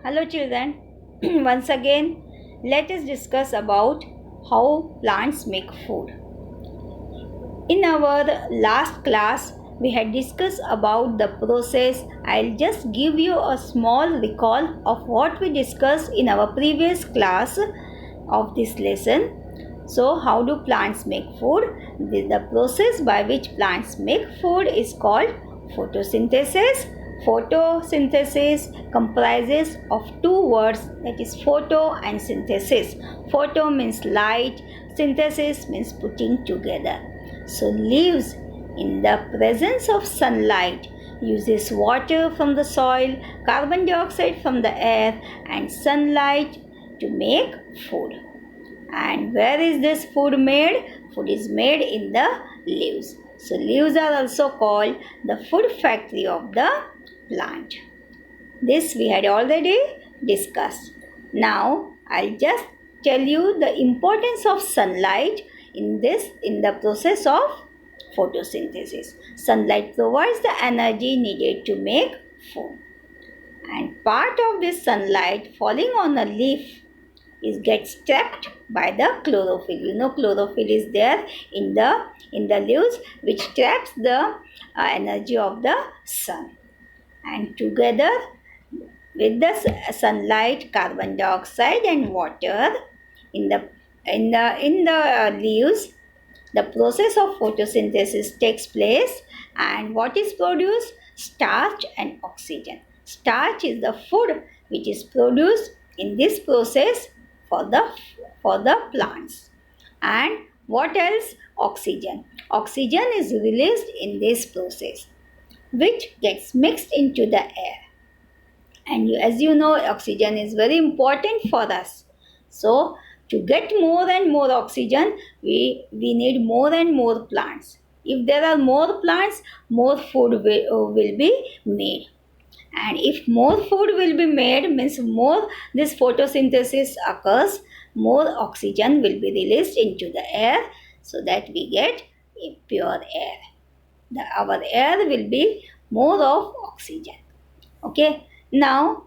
Hello children, once again let us discuss about how plants make food. In our last class we had discussed about the process. I'll just give you a small recall of what we discussed in our previous class of this lesson. So how do plants make food? The process by which plants make food is called photosynthesis. Photosynthesis comprises of two words, that is photo and synthesis. Photo means light, synthesis means putting together. So leaves in the presence of sunlight uses water from the soil, carbon dioxide from the air and sunlight to make food. And where is this food made? Food is made in the leaves. So leaves are also called the food factory of the plant. This we had already discussed. Now I'll just tell you the importance of sunlight in the process of photosynthesis. Sunlight provides the energy needed to make food. And part of this sunlight falling on a leaf gets trapped by the chlorophyll. You know chlorophyll is there in the leaves which traps the energy of the sun. And together with the sunlight, carbon dioxide and water in the leaves, the process of photosynthesis takes place, and what is produced? Starch and oxygen. Starch is the food which is produced in this process for the plants. And what else? Oxygen. Oxygen is released in this process which gets mixed into the air. And as you know, oxygen is very important for us. So to get more and more oxygen, we need more and more plants. If there are more plants, more food will be made. And if more food will be made, means more this photosynthesis occurs, more oxygen will be released into the air, so that we get a pure air. Our air will be more of oxygen. Okay. Now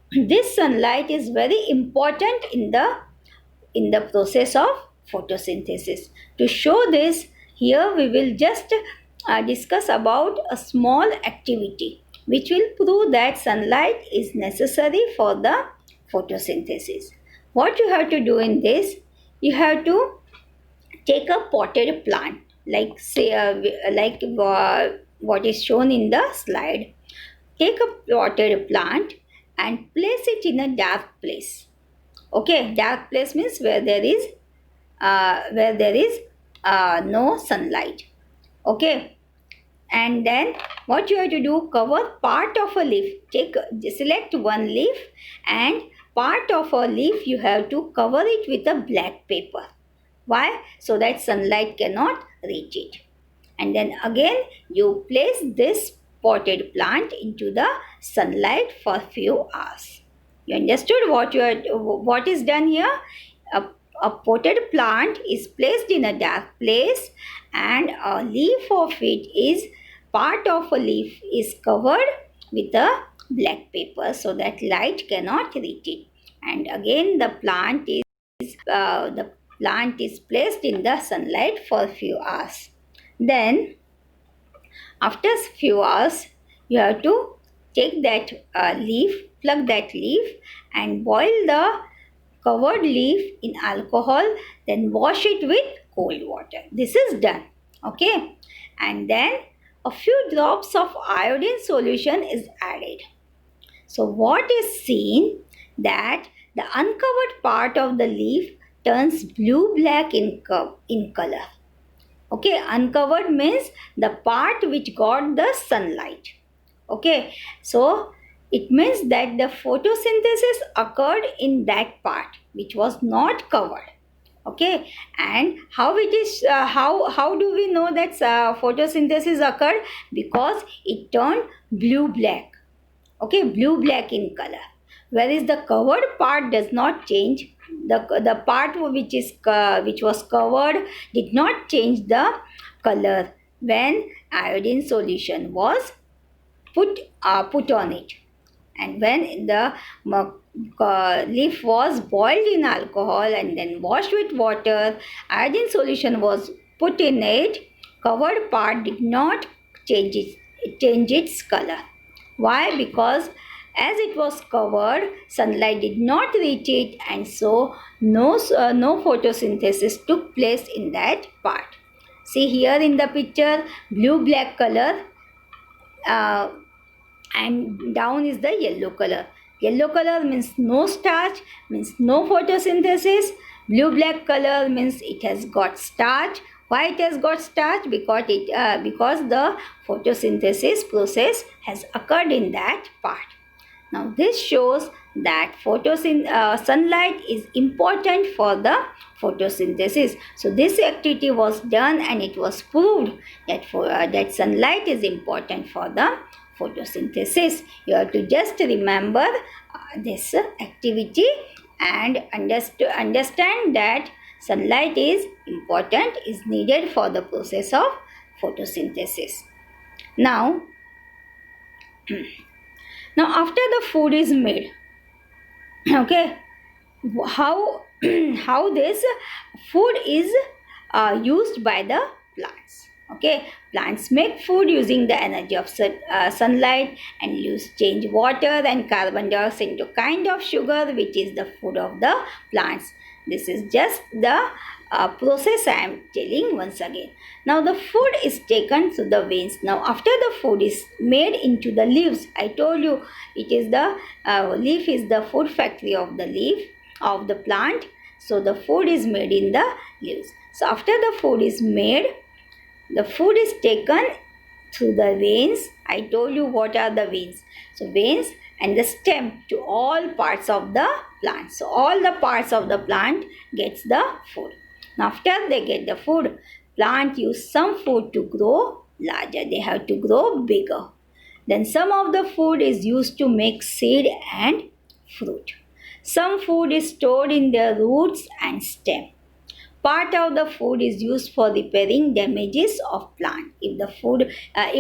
this sunlight is very important in the process of photosynthesis. To show this, here we will just discuss about a small activity which will prove that sunlight is necessary for the photosynthesis. What you have to do in this, you have to take a potted plant like what is shown in the slide. Take a potted plant and place it in a dark place. Okay, dark place means where there is no sunlight. Okay, and then what you have to do, cover part of a leaf. Select one leaf and part of a leaf you have to cover it with a black paper. Why? So that sunlight cannot reach it. And then again you place this potted plant into the sunlight for few hours. You understood what is done here? A potted plant is placed in a dark place, and a leaf of it is part of a leaf is covered with a black paper so that light cannot reach it. And again the plant is placed in the sunlight for few hours. Then after few hours you have to take that leaf, plug that leaf and boil the covered leaf in alcohol, then wash it with cold water. This is done. Okay, and then a few drops of iodine solution is added. So what is seen, that the uncovered part of the leaf turns blue black in color. Okay, uncovered means the part which got the sunlight. Okay, so it means that the photosynthesis occurred in that part which was not covered. Okay, and how it is how do we know that photosynthesis occurred? Because it turned blue black. Okay, blue black in color, whereas the covered part does not change. The part which was covered did not change the color when iodine solution was put on it. and when the leaf was boiled in alcohol and then washed with water, iodine solution was put in it, covered part did not change its color. Why? Because as it was covered, sunlight did not reach it, and so no photosynthesis took place in that part. See here in the picture, blue black color, uh, and down is the yellow color. Yellow color means no starch, means no photosynthesis. Blue black color means it has got starch. Why it has got starch? Because the photosynthesis process has occurred in that part. Now this shows that sunlight is important for the photosynthesis. So this activity was done and it was proved that sunlight is important for the photosynthesis. You have to just remember this activity and understand that sunlight is important, is needed for the process of photosynthesis. Now, now after the food is made, okay, how how this food is used by the plants. Okay, plants make food using the energy of sunlight and change water and carbon dioxide into kind of sugar, which is the food of the plants. This is just the process I am telling once again. Now the food is taken through the veins. Now after the food is made into the leaves, I told you it is the leaf is the food factory of the leaf of the plant. So the food is made in the leaves. So after the food is made, the food is taken through the veins. I told you what are the veins. So veins and the stem to all parts of the plant. So all the parts of the plant gets the food. Now after they get the food, plant use some food to grow larger. They have to grow bigger. Then some of the food is used to make seed and fruit. Some food is stored in their roots and stem. Part of the food is used for repairing damages of plant. If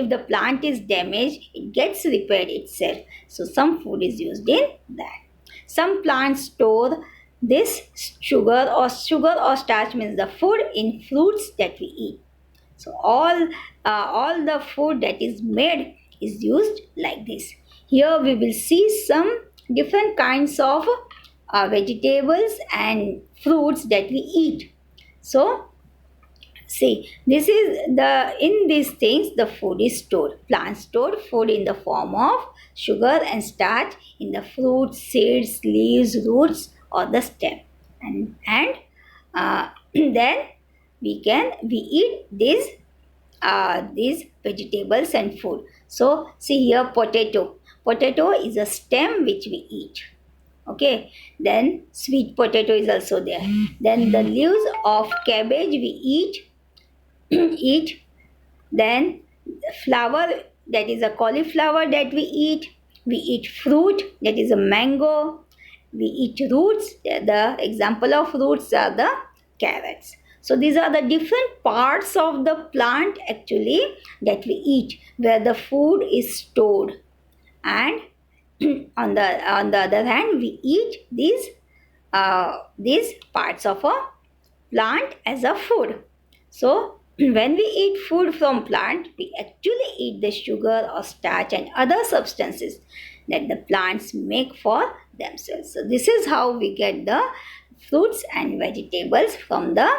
the plant is damaged, it gets repaired itself. So some food is used in that. Some plants store this sugar or starch means the food in fruits that we eat. So all the food that is made is used like this. Here we will see some different kinds of vegetables and fruits that we eat. So see, this is in these things the food is stored. Plants store food in the form of sugar and starch in the fruits, seeds, leaves, roots, or the stem, and then we eat these vegetables and food. So see here, potato is a stem which we eat. Okay, then sweet potato is also there. Then the leaves of cabbage we eat. Then flower, that is a cauliflower that we eat. We eat fruit, that is a mango. We eat roots. The example of roots are the carrots. So these are the different parts of the plant actually that we eat, where the food is stored. And on the other hand, we eat these parts of a plant as a food. So when we eat food from plant, we actually eat the sugar or starch and other substances that the plants make for themselves. So this is how we get the fruits and vegetables from the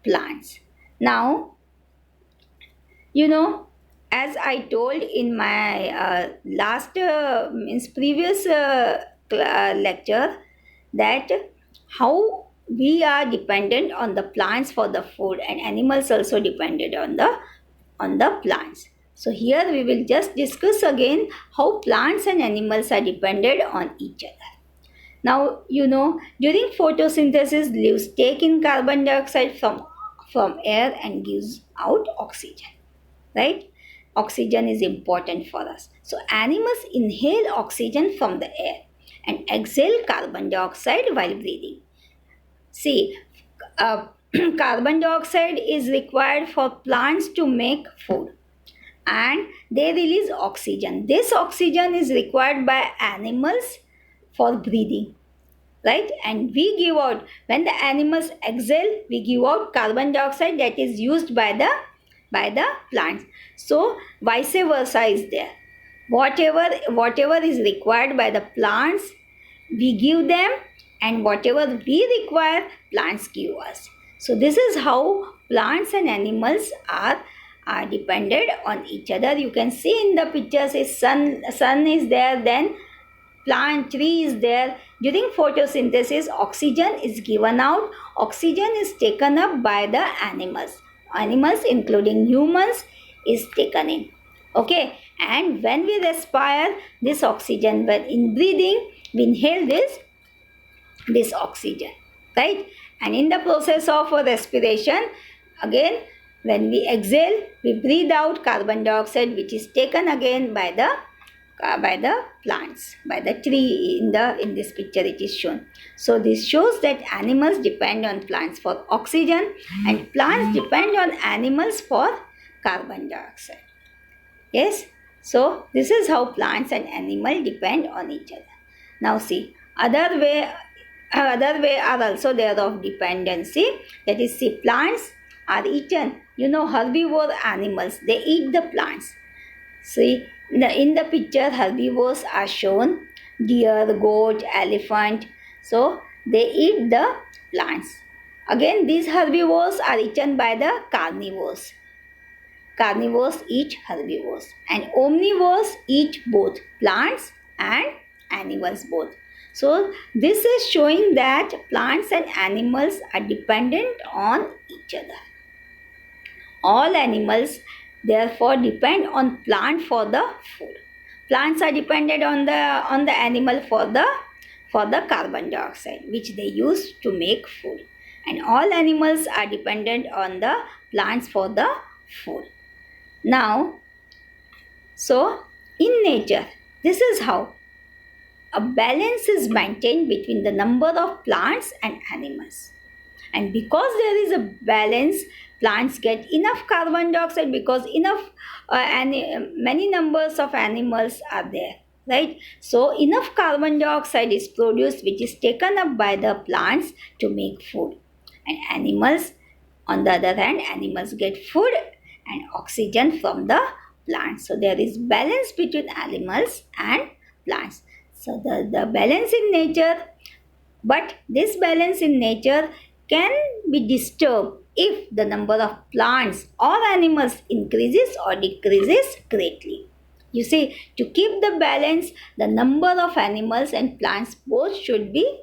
plants. Now, as I told in my previous lecture, that how we are dependent on the plants for the food, and animals also depended on the plants. So here we will just discuss again how plants and animals are dependent on each other. Now, during photosynthesis, leaves take in carbon dioxide from air and gives out oxygen, right? Oxygen is important for us. So animals inhale oxygen from the air and exhale carbon dioxide while breathing. See, carbon dioxide is required for plants to make food. and they release oxygen. This oxygen is required by animals for breathing, right? And we give out, when the animals exhale, we give out carbon dioxide that is used by the plants. So vice versa is there. Whatever is required by the plants, we give them, and whatever we require, plants give us. So this is how plants and animals are dependent on each other. You can see in the pictures, a sun is there, then plant tree is there. During photosynthesis, oxygen is given out, oxygen is taken up by the animals including humans is taken in. Okay, and when we respire this oxygen, when in breathing we inhale this oxygen, right? And in the process of respiration, again when we exhale, we breathe out carbon dioxide, which is taken again by the plants, by the tree. In this picture it is shown. So this shows that animals depend on plants for oxygen, and plants depend on animals for carbon dioxide. Yes, so this is how plants and animal depend on each other. Now see, other way are also there of dependency. That is, see, plants are eaten. Herbivore animals, they eat the plants. See, in the picture, herbivores are shown: deer, goat, elephant. So they eat the plants. Again, these herbivores are eaten by the carnivores. Carnivores eat herbivores, and omnivores eat both plants and animals both. So this is showing that plants and animals are dependent on each other. All animals therefore depend on plant for the food. Plants are dependent on the animal for the carbon dioxide which they use to make food, and all animals are dependent on the plants for the food. Now, so in nature, this is how a balance is maintained between the number of plants and animals. And because there is a balance, plants get enough carbon dioxide because enough many numbers of animals are there, right? So enough carbon dioxide is produced, which is taken up by the plants to make food. And animals, on the other hand, animals get food and oxygen from the plants. So there is balance between animals and plants. So the balance in nature, but this balance in nature can be disturbed if the number of plants or animals increases or decreases greatly. You see, to keep the balance, the number of animals and plants both should be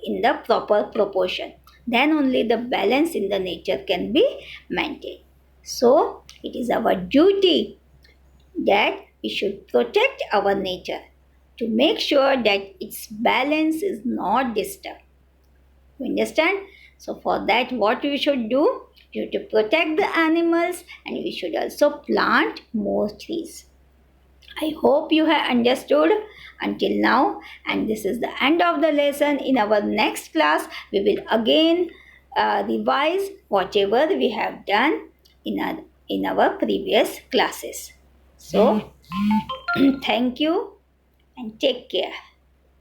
in the proper proportion. Then only the balance in the nature can be maintained. So, it is our duty that we should protect our nature to make sure that its balance is not disturbed. You understand? So for that, what we should do? You have to protect the animals, and we should also plant more trees. I hope you have understood until now, and this is the end of the lesson. In our next class, we will again revise whatever we have done in our previous classes. So, thank you and take care.